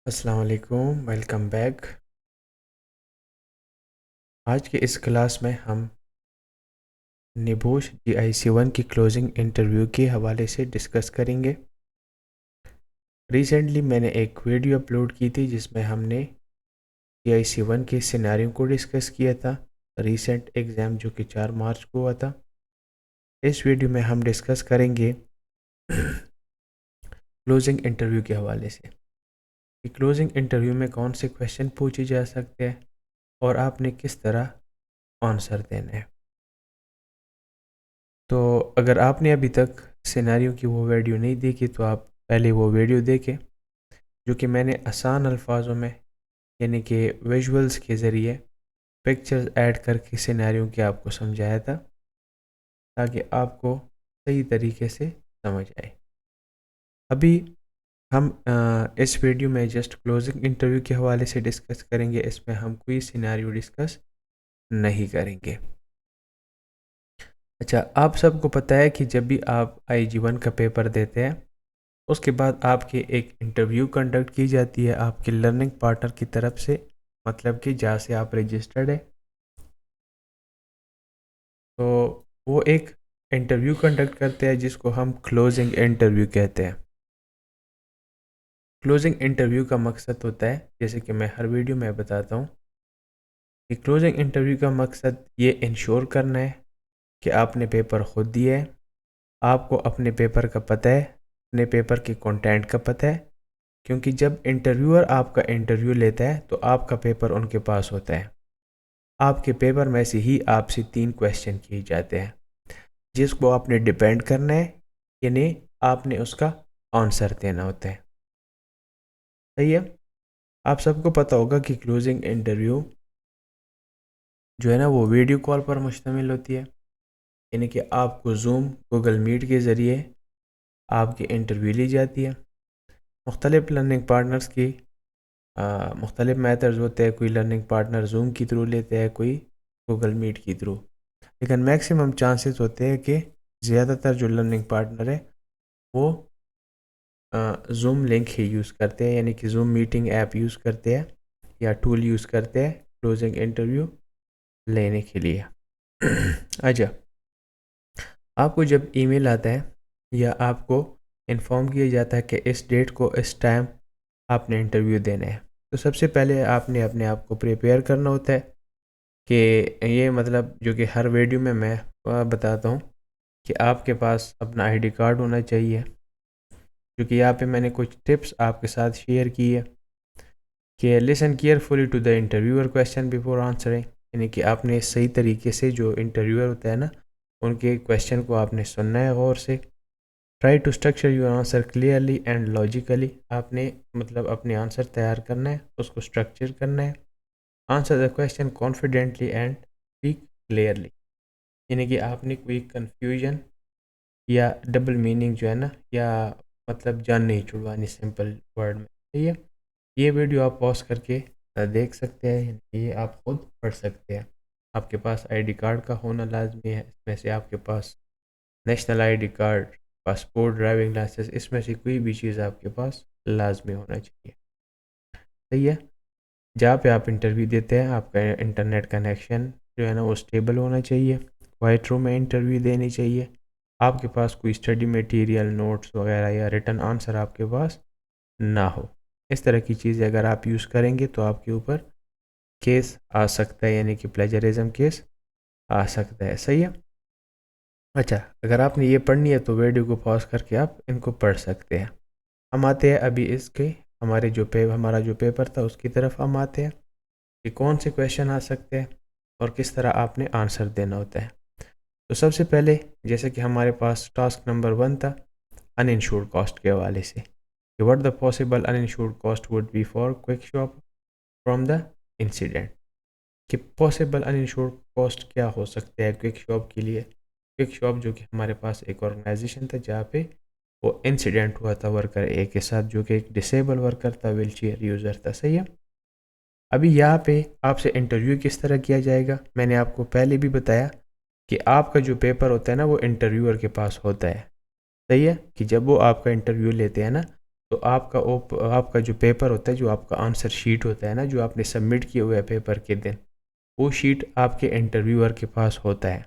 अस्सलाम वालेकुम, welcome back. आज के इस क्लास में हम निबोश GIC1 की क्लोजिंग इंटरव्यू के हवाले से डिस्कस करेंगे। रिसेंटली मैंने एक वीडियो अपलोड की थी जिसमें हमने GIC1 के सिनेरियो को डिस्कस किया था, रीसेंट एग्ज़ाम जो कि 4 मार्च को हुआ था। इस वीडियो में हम डिस्कस करेंगे क्लोजिंग इंटरव्यू के हवाले से कि क्लोजिंग इंटरव्यू में कौन से क्वेश्चन पूछे जा सकते हैं और आपने किस तरह आंसर देना है। तो अगर आपने अभी तक सिनेरियो की वो वीडियो नहीं देखी तो आप पहले वो वीडियो देखें जो कि मैंने आसान अल्फाजों में यानी कि विजुअल्स के ज़रिए पिक्चर्स ऐड करके सिनेरियो के आपको समझाया था ताकि आपको सही तरीके से समझ आए। अभी हम इस वीडियो में जस्ट क्लोजिंग इंटरव्यू के हवाले से डिस्कस करेंगे, इसमें हम कोई सिनेरियो डिस्कस नहीं करेंगे। अच्छा, आप सबको पता है कि जब भी आप IG1 का पेपर देते हैं उसके बाद आपकी एक इंटरव्यू कंडक्ट की जाती है आपके लर्निंग पार्टनर की तरफ से, मतलब कि जहाँ से आप रजिस्टर्ड है। तो वो एक इंटरव्यू कंडक्ट करते हैं जिसको हम क्लोजिंग इंटरव्यू कहते हैं। क्लोजिंग इंटरव्यू का मकसद होता है, जैसे कि मैं हर वीडियो में बताता हूँ, कि क्लोजिंग इंटरव्यू का मकसद ये इंश्योर करना है कि आपने पेपर खुद दिया है, आपको अपने पेपर का पता है, अपने पेपर के कंटेंट का पता है। क्योंकि जब इंटरव्यूअर आपका इंटरव्यू लेता है तो आपका पेपर उनके पास होता है। आपके पेपर में से ही आपसे 3 क्वेश्चन किए जाते हैं जिसको आपने डिपेंड करना है, यानी आपने उसका आंसर देना होता है। सही है। आप सबको पता होगा कि क्लोजिंग इंटरव्यू जो है ना वो वीडियो कॉल पर मुश्तमिल होती है, यानी कि आपको जूम गूगल मीट के ज़रिए आपकी इंटरव्यू ली जाती है। मुख्तलिफ लर्निंग पार्टनर्स की मुख्तलिफ मेथड्स होते हैं। कोई लर्निंग पार्टनर जूम की थ्रू लेते हैं, कोई गूगल मीट की थ्रू, लेकिन मैक्सिमम चांसेस होते हैं कि ज़्यादातर जो लर्निंग पार्टनर है वो जूम लिंक ही यूज़ करते हैं, यानी कि जूम मीटिंग ऐप यूज़ करते हैं या टूल यूज़ करते हैं क्लोजिंग इंटरव्यू लेने के लिए। अच्छा, आपको जब ईमेल आता है या आपको इन्फॉर्म किया जाता है कि इस डेट को इस टाइम आपने इंटरव्यू देना है, तो सबसे पहले आपने अपने आप को प्रिपेयर करना होता है कि ये मतलब जो कि हर वीडियो में मैं बताता हूँ कि आपके पास अपना आईडी कार्ड होना चाहिए। क्योंकि यहाँ पे मैंने कुछ टिप्स आपके साथ शेयर की है कि listen carefully to the interviewer question before answering, यानी कि आपने सही तरीके से जो इंटरव्यूअर होता है ना उनके क्वेश्चन को आपने सुनना है गौर से। Try to structure your answer clearly and logically, आपने मतलब अपने आंसर तैयार करना है, उसको स्ट्रक्चर करना है। Answer the question confidently and speak clearly, यानी कि आपने कोई कन्फ्यूजन या डबल मीनिंग जो है ना या मतलब जान नहीं छुड़वानी सिंपल वर्ड में। सही है। ये वीडियो आप पॉज करके देख सकते हैं, ये आप खुद पढ़ सकते हैं। आपके पास आईडी कार्ड का होना लाजमी है, इसमें से आपके पास national ID card, passport, driving licence, इसमें से कोई भी चीज़ आपके पास लाजमी होना चाहिए। सही है। जहाँ पे आप इंटरव्यू देते हैं आपका इंटरनेट कनेक्शन जो है ना वो स्टेबल होना चाहिए। वाइट रूम में इंटरव्यू देनी चाहिए। आपके पास कोई स्टडी मटेरियल, नोट्स वगैरह या रिटन आंसर आपके पास ना हो। इस तरह की चीज़ें अगर आप यूज़ करेंगे तो आपके ऊपर केस आ सकता है, यानी कि प्लेजरिज्म केस आ सकता है। सही है। अच्छा, अगर आपने ये पढ़नी है तो वीडियो को पॉज करके आप इनको पढ़ सकते हैं। हम आते हैं अभी इसके हमारा जो पेपर था उसकी तरफ हम आते हैं कि कौन से क्वेश्चन आ सकते हैं और किस तरह आपने आंसर देना होता है। तो सबसे पहले जैसे कि हमारे पास टास्क नंबर 1 था अनइंश्योर्ड कॉस्ट के हवाले से, कि what the possible uninsured cost would be for quick shop from the incident, कि पॉसिबल अनइंश्योर्ड कॉस्ट क्या हो सकते हैं क्विक शॉप के लिए। क्विक शॉप जो कि हमारे पास एक ऑर्गेनाइजेशन था जहाँ पे वो इंसिडेंट हुआ था वर्कर ए के साथ, जो कि एक डिसेबल वर्कर था, व्हील चेयर यूज़र था। सही है। अभी यहाँ पे आपसे इंटरव्यू किस तरह किया जाएगा, मैंने आपको पहले भी बताया कि आपका जो पेपर होता है ना वो इंटरव्यूअर के पास होता है। सही है। कि जब वो आपका इंटरव्यू लेते हैं ना तो आपका जो पेपर होता है, जो आपका आंसर शीट होता है ना, जो आपने सबमिट किया हुआ है पेपर के दिन, वो शीट आपके इंटरव्यूअर के पास होता है,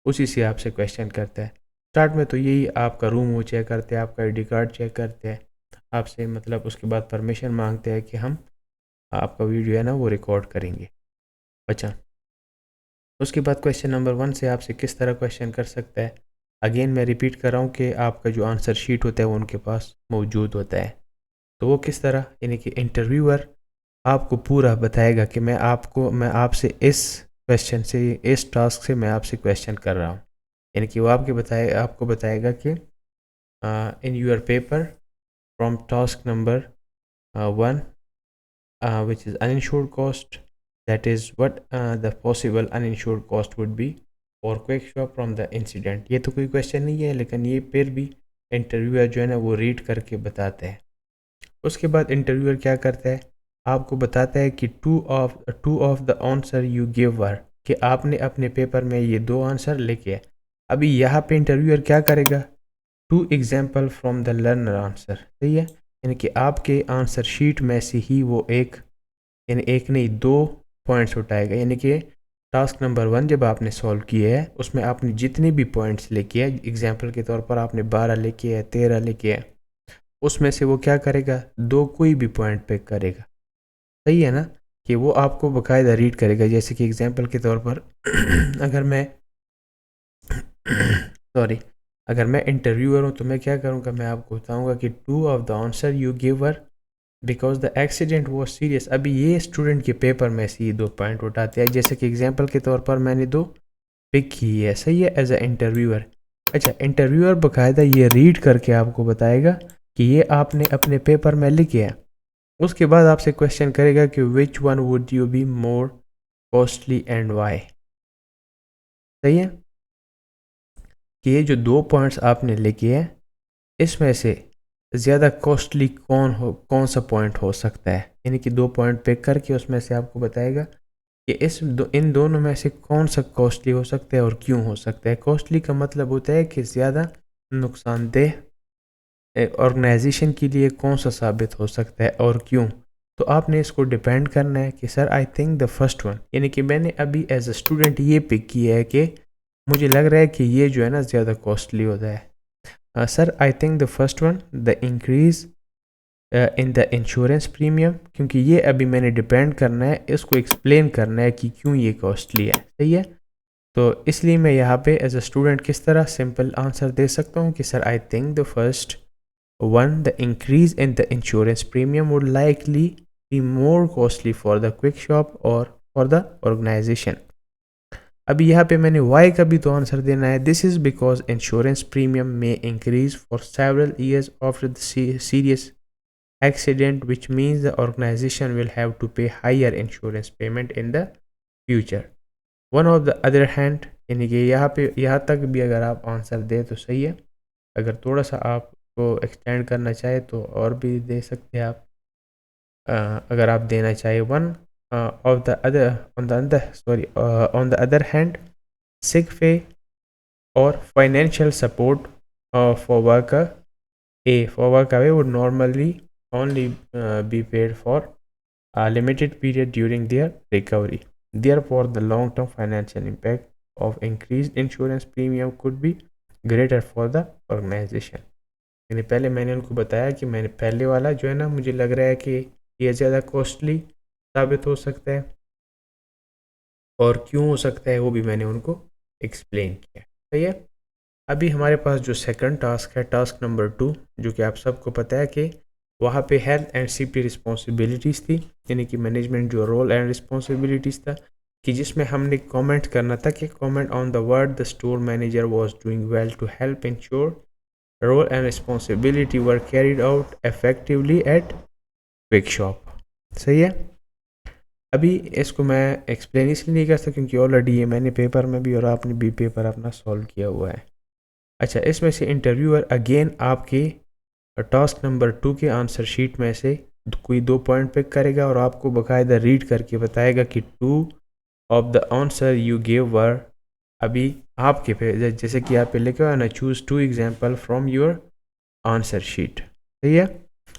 उसी से आपसे क्वेश्चन करता है। स्टार्ट में तो यही आपका रूम वो चेक करते हैं, आपका आईडी कार्ड चेक करते हैं, आपसे मतलब उसके बाद परमिशन मांगते हैं कि हम आपका वीडियो है ना वो रिकॉर्ड करेंगे। अच्छा, उसके बाद क्वेश्चन नंबर 1 से आपसे किस तरह क्वेश्चन कर सकता है। अगेन मैं रिपीट कर रहा हूँ कि आपका जो आंसर शीट होता है वो उनके पास मौजूद होता है। तो वो किस तरह, यानी कि इंटरव्यूअर आपको पूरा बताएगा कि मैं आपसे इस क्वेश्चन से, इस टास्क से मैं आपसे क्वेश्चन कर रहा हूँ। यानी कि वो आपको बताएगा कि in your paper from task number 1 which is uninsured cost, that is what the possible uninsured cost would be for quick shop from the incident। ये तो कोई क्वेश्चन नहीं है, लेकिन ये फिर भी इंटरव्यूअर जो है ना वो रीड करके बताते हैं। उसके बाद इंटरव्यूअर क्या करता है, आपको बताता है कि two of the answer you give were, कि आपने अपने पेपर में ये 2 आंसर लिखे हैं। अभी यहाँ पे इंटरव्यूअर क्या करेगा, 2 example from the learner answer, सही है, यानी कि आपके आंसर शीट में से ही वो एक नहीं 2 पॉइंट्स उठाएगा। यानी कि टास्क नंबर 1 जब आपने सॉल्व किया है उसमें आपने जितने भी पॉइंट्स लिखे हैं, एग्जाम्पल के तौर पर आपने 12 लिखे हैं, 13 लिखे हैं, उसमें से वो क्या करेगा, 2 कोई भी पॉइंट पिक करेगा। सही है ना, कि वो आपको बाकायदा रीड करेगा। जैसे कि एग्जाम्पल के तौर पर अगर मैं सॉरी अगर मैं इंटरव्यूअर हूँ तो मैं क्या करूँगा, मैं आपको बताऊँगा कि 2 of the answer you giver because the accident was serious. अभी ये स्टूडेंट के पेपर में से ये 2 पॉइंट उठाते हैं, जैसे कि एग्जाम्पल के तौर पर मैंने 2 पिक की है, सही है, एज अ इंटरव्यूअर। अच्छा, इंटरव्यूअर बाकायदा ये रीड करके आपको बताएगा कि ये आपने अपने पेपर में लिखे हैं। उसके बाद आपसे क्वेश्चन करेगा कि which one would you be more costly and why. सही है, कि ये जो 2 पॉइंट्स आपने लिखे हैं इसमें से ज़्यादा कॉस्टली कौन सा पॉइंट हो सकता है। यानी कि 2 पॉइंट पिक करके उसमें से आपको बताएगा कि इन दोनों में से कौन सा कॉस्टली हो सकता है और क्यों हो सकता है। कॉस्टली का मतलब होता है कि ज़्यादा नुकसानदेह ऑर्गेनाइजेशन के लिए कौन सा साबित हो सकता है और क्यों। तो आपने इसको डिपेंड करना है कि sir I think the first one, यानी कि मैंने अभी एज अ स्टूडेंट ये पिक किया है कि मुझे लग रहा है कि ये जो है ना ज़्यादा कॉस्टली होता है। Sir I think the first one, the increase in the insurance premium, क्योंकि ये अभी मैंने डिपेंड करना है, इसको एक्सप्लेन करना है कि क्यों ये कॉस्टली है। सही है, तो इसलिए मैं यहाँ पे एज अ स्टूडेंट किस तरह सिंपल आंसर दे सकता हूँ कि sir I think the first one, the increase in the insurance premium would likely B more costly for the quick shop और फॉर द ऑर्गेनाइजेशन। अभी यहाँ पे मैंने वाई का भी तो आंसर देना है। This is because insurance premium में increase for several years after the serious accident, which means the organization will have to pay higher insurance payment in the future. One of the other hand, यानी कि यहाँ तक भी अगर आप answer दें तो सही है। अगर थोड़ा सा आपको एक्सटेंड करना चाहे तो और भी दे सकते हैं आप। अगर आप देना चाहे one of the other on the other hand, sick pay or financial support for worker away would normally only be paid for a limited period during their recovery. Therefore, the long-term financial impact of increased insurance premium could be greater for the organization. यानी पहले मैंने उनको बताया कि मैंने पहले वाला जो है ना मुझे लग रहा है कि ये ज़्यादा कॉस्टली साबित हो सकता है और क्यों हो सकता है वो भी मैंने उनको एक्सप्लेन किया। सही है, अभी हमारे पास जो सेकंड टास्क है, टास्क नंबर 2, जो कि आप सबको पता है कि वहाँ पे हेल्थ एंड सेफ्टी रिस्पॉन्सिबिलिटीज़ थी, यानी कि मैनेजमेंट जो रोल एंड रिस्पॉन्सिबिलिटीज़ था, कि जिसमें हमने कमेंट करना था कि comment on the word the store manager was doing well to help ensure role and responsibility were carried out effectively at Quick Shop. सही है, अभी इसको मैं एक्सप्लेन इसलिए नहीं कर सकता क्योंकि ऑलरेडी ये मैंने पेपर में भी और आपने भी पेपर अपना सॉल्व किया हुआ है। अच्छा, इसमें से इंटरव्यूअर अगेन आपके टास्क नंबर 2 के आंसर शीट में से कोई 2 पॉइंट पिक करेगा और आपको बाकायदा रीड करके बताएगा कि 2 of the answer you give were, अभी आपके पे जैसे कि आप पे लिखा हुआ है ना, choose 2 example from your answer sheet. सही है,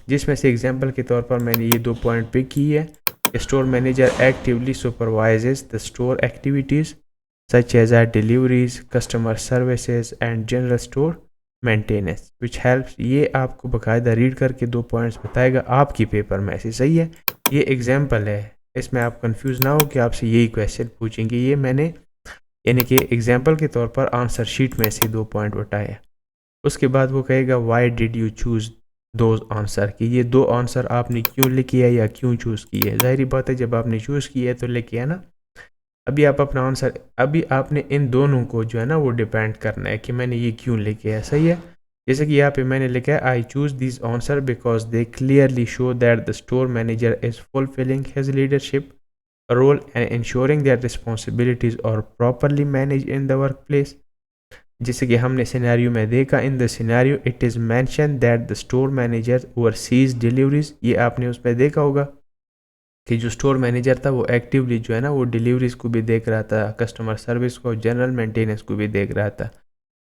जिसमें से एग्जांपल के तौर पर मैंने ये 2 पॉइंट पिक की है। Store manager actively supervises the store activities such as deliveries, customer services and general store maintenance which helps। ये आपको बकायदा रीड करके 2 पॉइंट्स बताएगा आपकी पेपर में से, सही है। ये एग्जांपल है, इसमें आप कंफ्यूज ना हो कि आपसे यही क्वेश्चन पूछेंगे। ये मैंने यानी कि एग्जांपल के तौर पर आंसर शीट में से 2 पॉइंट उठाए। उसके बाद वो कहेगा why did you choose those answer, कि ये 2 आंसर आपने क्यों लिखी है या क्यों चूज़ की है। ज़ाहिर बात है जब आपने चूज़ की है तो लिखी है ना। अभी आप अपना आंसर, अभी आपने इन दोनों को जो है ना वो डिपेंड करना है कि मैंने ये क्यों लिखे है, सही है। जैसे कि यहाँ पे मैंने लिखा है I choose this answer because they clearly show that the store manager is fulfilling his leadership role and ensuring that responsibilities are properly manage in the work place. जैसे कि हमने सिनेरियो में देखा, in the scenario it is mention that the store manager oversees deliveries, ये आपने उसमें देखा होगा कि जो स्टोर मैनेजर था वो एक्टिवली जो है ना वो डिलीवरीज को भी देख रहा था, कस्टमर सर्विस को, जनरल मेंटेनेंस को भी देख रहा था।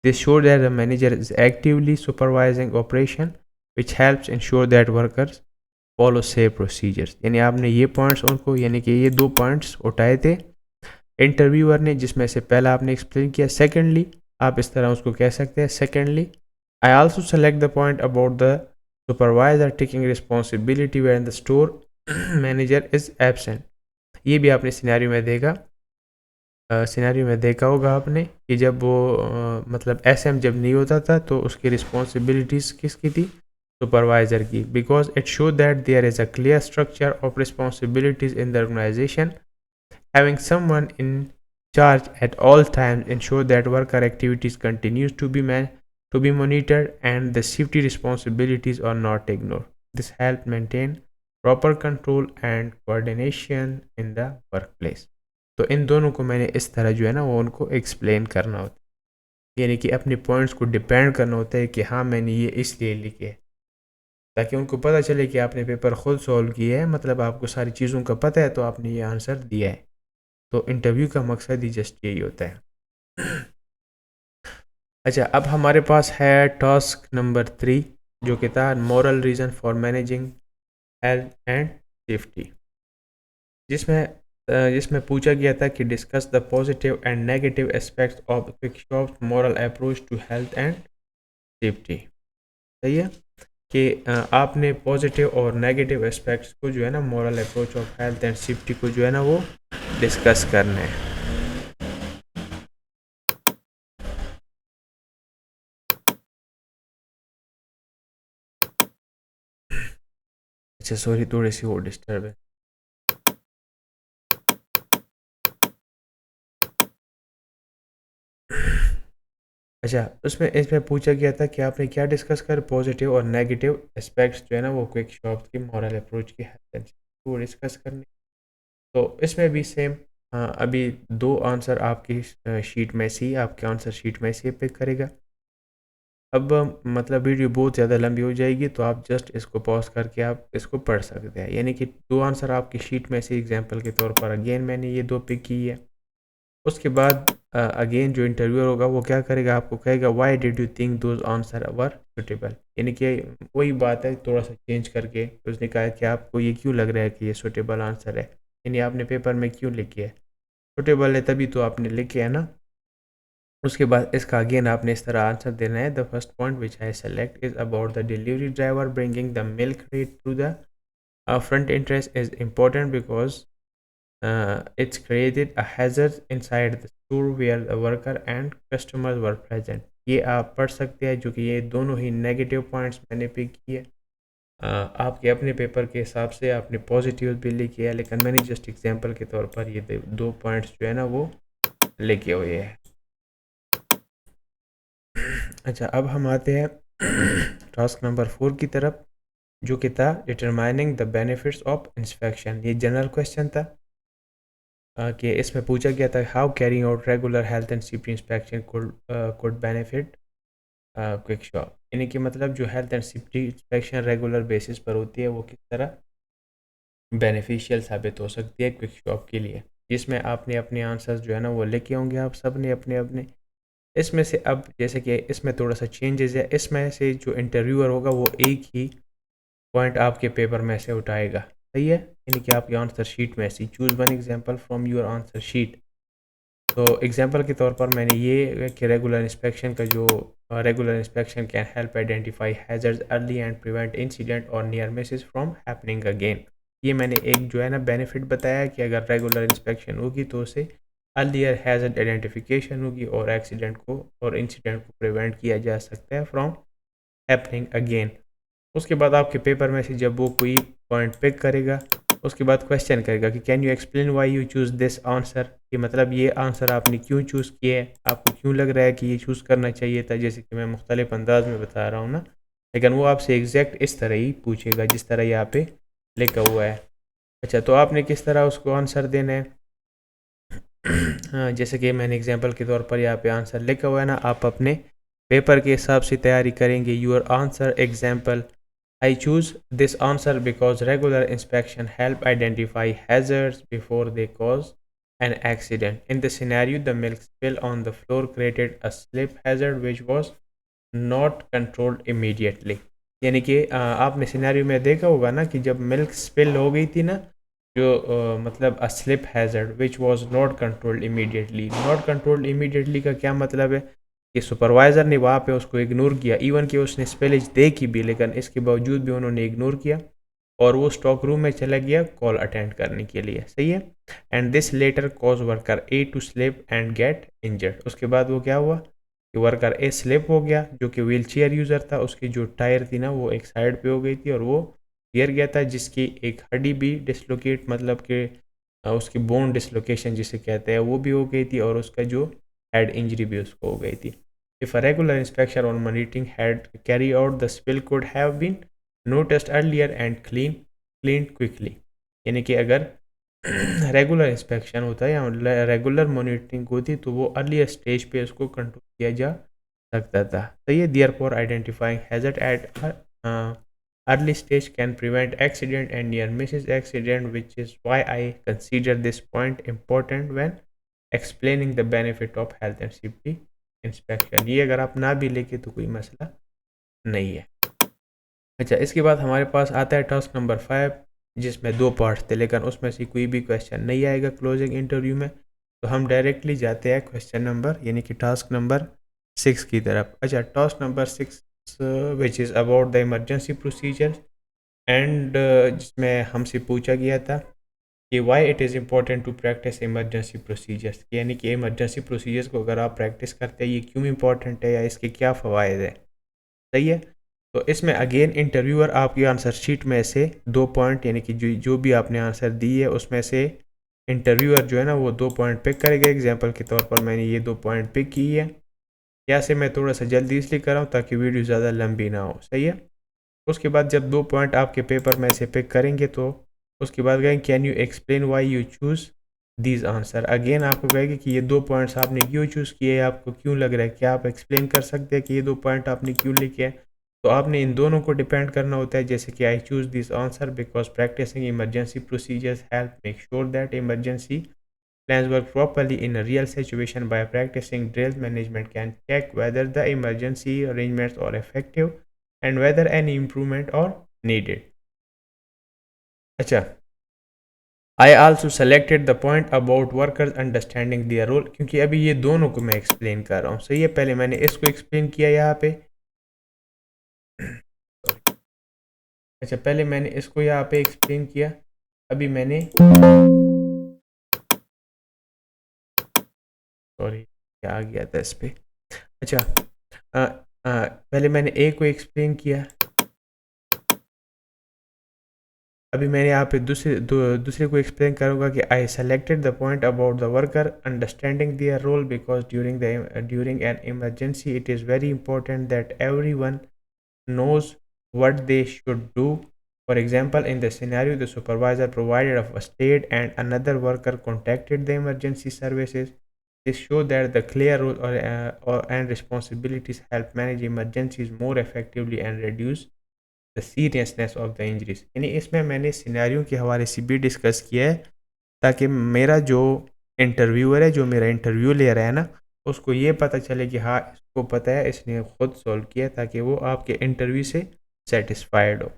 This show that the manager is actively supervising operation which helps ensure that workers follow safe procedures. यानी आपने ये पॉइंट्स उनको, यानी कि ये 2 पॉइंट्स उठाए थे इंटरव्यूअर ने, जिसमें से पहला आपने एक्सप्लेन किया। सेकेंडली आप इस तरह उसको कह सकते हैं, secondly I also select the point about the supervisor taking responsibility when the store manager is absent. ये भी आपने सिनेरियो में देखा, सिनेरियो में देखा होगा आपने कि जब वो मतलब एसएम जब नहीं होता था तो उसकी रिस्पॉन्सिबिलिटीज़ किसकी थी, सुपरवाइज़र की। Because it show that there is a clear structure of responsibilities in the organisation, having someone in charge at all times ensure that worker activities continues to be monitored and the safety responsibilities are not ignored. This help maintain proper control and coordination in the workplace। तो इन दोनों को मैंने इस तरह जो है ना वो उनको एक्सप्लेन करना होता है, यानी कि अपने पॉइंट्स को डिपेंड करना होता है कि हाँ मैंने ये इसलिए लिखे, ताकि उनको पता चले कि आपने पेपर खुद सॉल्व किया है, मतलब आपको सारी चीज़ों का पता है तो आपने ये आंसर दिया है। तो इंटरव्यू का मकसद ही जस्ट यही होता है। अच्छा, अब हमारे पास है टास्क नंबर 3 जो कि था moral reason for managing health and safety, जिसमें पूछा गया था कि discuss the positive and negative aspects of Quickshop's moral approach to health and safety. सही है कि आपने पॉजिटिव और नेगेटिव एस्पेक्ट्स को जो है ना moral approach of health and safety को जो है ना वो डिस्कस करना है। अच्छा सॉरी, थोड़ी सी वो डिस्टर्ब है। अच्छा, इसमें पूछा गया था कि आपने क्या डिस्कस कर, पॉजिटिव और नेगेटिव एस्पेक्ट्स जो है ना वो क्विक शॉप की मॉरल अप्रोच की हेल्थ एंड सेफ्टी को डिस्कस करने। तो इसमें भी सेम, अभी 2 आंसर आपकी शीट में से ही, आपके आंसर शीट में से पिक करेगा। अब मतलब वीडियो बहुत ज़्यादा लंबी हो जाएगी तो आप जस्ट इसको पॉज करके आप इसको पढ़ सकते हैं। यानी कि 2 आंसर आपकी शीट में से एग्जांपल के तौर पर अगेन मैंने ये 2 पिक की है। उसके बाद अगेन जो इंटरव्यूअर होगा वो क्या करेगा, आपको कहेगा why did you think those answer were suitable. यानी कि वही बात है थोड़ा सा चेंज करके, तो उसने कहा कि आपको ये क्यों लग रहा है कि ये सुटेबल आंसर है, यानी आपने पेपर में क्यों लिखे है, सुटेबल है तभी तो आपने लिखे है ना। उसके बाद इसका अगेन आपने इस तरह आंसर देना है। The first point which I select is about the delivery driver bringing the milk crate through the front entrance is important because it's created a hazard inside the store where the worker and customers were present। ये आप पढ़ सकते हैं, जो कि ये दोनों ही negative points मैंने पिक किए। आपके अपने पेपर के हिसाब से आपने पॉजिटिव भी लिखे है, लेकिन मैंने जस्ट एग्जांपल के तौर पर ये 2 पॉइंट्स जो है ना वो लिखे हुए हैं। अच्छा, अब हम आते हैं टास्क नंबर 4 की तरफ, जो कि था determining the benefits of inspection. ये जनरल क्वेश्चन था कि इसमें पूछा गया था how carrying out regular health and safety inspection could benefit quick shop. यानी कि मतलब जो health and safety inspection regular basis पर होती है वो किस तरह बेनिफिशियल साबित हो सकती है क्विक शॉप के लिए। जिसमें आपने अपने आंसर्स जो है ना वो लिखे होंगे आप सब ने अपने अपने। इसमें से अब जैसे कि इसमें थोड़ा सा चेंजेस है, इसमें से जो इंटरव्यूअर होगा वो एक ही पॉइंट आपके पेपर में से उठाएगा। सही है, यानी कि आपकी आंसर शीट में से choose one example from your answer sheet. तो एग्जांपल के तौर पर मैंने ये कि रेगुलर इंस्पेक्शन का जो regular inspection can help identify hazards early and prevent incident or near misses from happening again. ये मैंने एक जो है ना बेनिफिट बताया कि अगर रेगुलर इंस्पेक्शन होगी तो उसे अर्लियर हैजर्ड आइडेंटिफिकेशन होगी और एक्सीडेंट को और इंसिडेंट को प्रिवेंट किया जा सकता है फ्रॉम हैपनिंग अगेन। उसके बाद आपके पेपर में से जब वो कोई पॉइंट पिक करेगा, उसके बाद क्वेश्चन करेगा कि can you explain why you choose this answer, कि मतलब ये आंसर आपने क्यों चूज़ किया है, आपको क्यों लग रहा है कि ये चूज़ करना चाहिए था। जैसे कि मैं मुख्तलिफ अंदाज में बता रहा हूँ ना, लेकिन वो आपसे एग्जैक्ट इस तरह ही पूछेगा जिस तरह यहाँ पे लिखा हुआ है। अच्छा, तो आपने किस तरह उसको आंसर देना है। हाँ, जैसे कि मैंने एग्जांपल के तौर पर यहाँ पे आंसर लिखा हुआ है ना, आप अपने पेपर के हिसाब से तैयारी करेंगे। Your answer example, I choose this answer because regular inspection help identify hazards before they cause an accident. In the scenario, the milk spill on the floor created a slip hazard which was not controlled immediately. यानी कि आपने scenario में देखा होगा ना कि जब milk spill हो गई थी ना, जो मतलब a slip hazard which was not controlled immediately. Not controlled immediately का क्या मतलब है कि सुपरवाइज़र ने वहाँ पे उसको इग्नोर किया, इवन कि उसने स्पेलेज देखी भी, लेकिन इसके बावजूद भी उन्होंने इग्नोर किया और वो स्टॉक रूम में चला गया कॉल अटेंड करने के लिए। सही है। And this later cause worker A to slip and get injured. उसके बाद वो क्या हुआ कि वर्कर ए स्लिप हो गया, जो कि व्हील चेयर यूज़र था, उसकी जो टायर थी ना वो एक साइड पे हो गई थी और वो गिर गया था, जिसकी एक हड्डी भी डिसलोकेट, मतलब कि उसकी बोन डिसलोकेशन जिसे कहते हैं वो भी हो गई थी और उसका जो हेड इंजरी भी उसको हो गई थी। If a regular inspection or monitoring had carried out, the spill could have been noticed earlier and cleaned quickly. यानी कि अगर रेगुलर इंस्पेक्शन होता है या रेगुलर मॉनिटरिंग होती तो वो अर्लियर स्टेज पे उसको कंट्रोल किया जा सकता था। तो ये therefore identifying hazard at early stage can prevent accident and near misses accident, which is why I consider this point important when explaining the benefit of health and safety inspection. ये अगर आप ना भी लेके तो कोई मसला नहीं है। अच्छा, इसके बाद हमारे पास आता है टास्क नंबर 5, जिसमें 2 पार्ट्स थे, लेकिन उसमें से कोई भी क्वेश्चन नहीं आएगा क्लोजिंग इंटरव्यू में। तो हम डायरेक्टली जाते हैं क्वेश्चन नंबर यानी कि टास्क नंबर 6 की तरफ। अच्छा, task number 6 which is about the emergency procedure and जिसमें हमसे पूछा गया था कि why it is important to practise emergency procedures, यानी कि इमरजेंसी प्रोसीजर्स को अगर आप प्रैक्टिस करते हैं ये क्यों इम्पोर्टेंट है या इसके क्या फ़वाइद है। सही है। तो इसमें अगेन इंटरव्यूअर आपकी आंसर शीट में से 2 पॉइंट यानी कि जो भी आपने आंसर दी है उसमें से इंटरव्यूअर जो है ना वो 2 पॉइंट पिक करेगा। एग्जाम्पल के तौर पर मैंने ये 2 पॉइंट पिक की है। यहाँ से मैं थोड़ा सा जल्दी इसलिए कर रहा हूँ ताकि वीडियो ज़्यादा लंबी ना हो। सही है। उसके बाद जब 2 पॉइंट आपके पेपर में से पिक करेंगे तो उसके बाद कहेंगे can you explain why you choose these answer. Again आपको कहेंगे कि ये 2 पॉइंट्स आपने क्यों चूज़ किए, आपको क्यों लग रहा है, क्या आप एक्सप्लेन कर सकते हैं कि ये 2 पॉइंट आपने क्यों लिखे हैं। तो आपने इन दोनों को डिपेंड करना होता है, जैसे कि I choose this answer because practising emergency procedures help make sure that emergency plans work properly in a real situation. By practicing drill, management can check whether the emergency arrangements are effective and whether any improvement are needed. अच्छा, I also selected the point about workers understanding their role, क्योंकि अभी ये दोनों को मैं explain कर रहा हूँ। सही है। पहले मैंने इसको एक्सप्लेन किया यहाँ पे अच्छा, पहले मैंने इसको यहाँ पे एक्सप्लेन किया, अभी मैंने सॉरी क्या आ गया था इस पे। अच्छा, पहले मैंने ए को एक्सप्लेन किया, अभी मैंने यहाँ पे दूसरे को एक्सप्लेन करूँगा कि I selected the point about the worker understanding their role because during an emergency it is very important that everyone knows what they should do. For example, in the scenario, the supervisor provided a first aid and another worker contacted the emergency services. This shows that the clear role and responsibilities help manage emergencies more effectively and reduce the seriousness of the injuries. यानी इसमें मैंने scenario के हवाले से भी discuss किया है ताकि मेरा जो इंटरव्यूअर है, जो मेरा इंटरव्यू ले रहा है ना, उसको ये पता चले कि हाँ इसको पता है, इसने खुद सॉल्व किया, ताकि वो आपके इंटरव्यू से सेटिस्फाइड हो।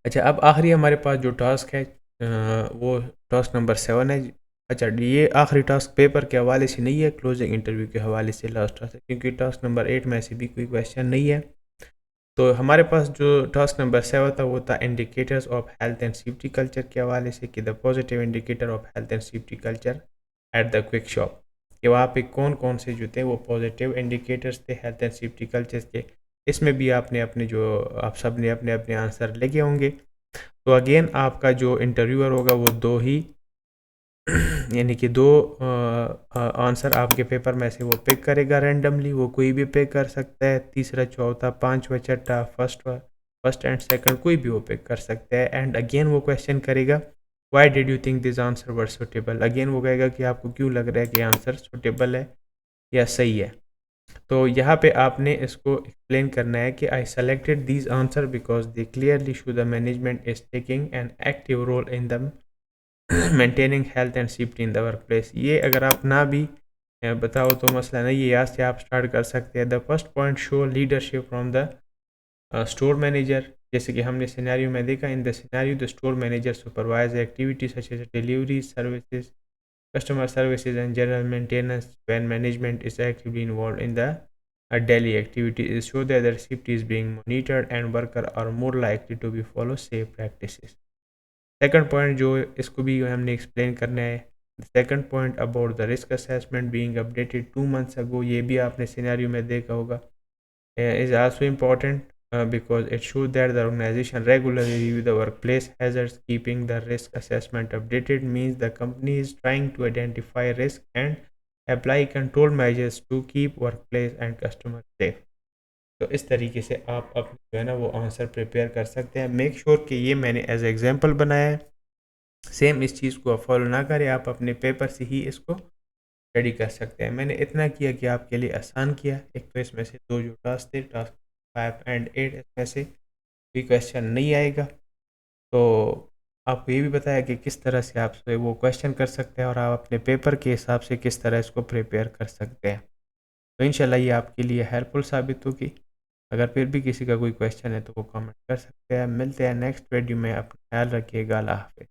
अच्छा, अब आखिरी हमारे पास जो टास्क है वो टास्क नंबर 7 है। अच्छा, ये आखिरी टास्क पेपर के हवाले से नहीं है, क्लोजिंग इंटरव्यू के हवाले से लास्ट टास्क है, क्योंकि टास्क नंबर 8 में से भी कोई क्वेश्चन नहीं है। तो हमारे पास जो टास्क नंबर 7 था वो था indicators of health and safety culture के हवाले से, कि the positive indicator of health and safety culture at the quick shop, कि वहाँ पे कौन कौन से जो थे वो पॉजिटिव इंडिकेटर्स थे हेल्थ एंड सेफ्टी कल्चर के। इसमें भी आपने अपने जो आप सब ने अपने अपने आंसर लेके होंगे। तो अगेन आपका जो इंटरव्यूअर होगा वो दो ही यानी कि दो आंसर आपके पेपर में से वो पिक करेगा रैंडमली, वो कोई भी पिक कर सकता है, तीसरा चौथा पांचवा छठा फर्स्ट एंड सेकंड कोई भी वो पिक कर सकता है। एंड अगेन वो क्वेश्चन करेगा why did you think this answer were suitable, again वो कहेगा कि आपको क्यों लग रहा है कि आंसर सुटेबल है या सही है। तो यहाँ पे आपने इसको एक्सप्लेन करना है कि I selected these answer because they clearly show the management is taking an active role in the maintaining health and safety in the work place. ये अगर आप ना भी बताओ तो मसला नहीं, ये यहाँ से आप स्टार्ट कर सकते हैं। The first point show leadership from the store manager, जैसे कि हमने सिनेरियो में देखा, in the scenario the store manager supervise activities such as delivery services, customer services and general maintenance. When management is actively involved in the daily activities, show that the safety is being monitored and workers are more likely to be follow safe practices. Second point जो इसको भी हमने explain करना है, second point about the risk assessment being updated 2 months अगो, ये भी आपने scenario में देखा होगा, is also important because it shows that the organization regularly review the workplace hazards. Keeping the risk assessment updated means the company is trying to identify risk and apply control measures to keep workplace and customers safe. तो इस तरीके से आप अपने जो है ना वो आंसर प्रिपेयर कर सकते हैं। मेक श्योर कि ये मैंने एज एग्जांपल बनाया है, सेम इस चीज़ को आप फॉलो ना करें, आप अपने पेपर से ही इसको रेडी कर सकते हैं। मैंने इतना किया कि आपके लिए आसान किया। एक तो इसमें से दो जो टास्क थे, टास्क 5 एंड 8, इसमें से कोई क्वेश्चन नहीं आएगा। तो आपको ये भी बताया कि किस तरह से आप वो क्वेश्चन कर सकते हैं और आप अपने पेपर के हिसाब से किस तरह इसको प्रिपेयर कर सकते हैं। तो इंशाल्लाह ये आपके लिए हेल्पफुल साबित होगी। अगर फिर भी किसी का कोई क्वेश्चन है तो वो कमेंट कर सकते हैं। मिलते हैं नेक्स्ट वीडियो में, अपना ख्याल रखिएगा। अल्लाह हाफ़िज़।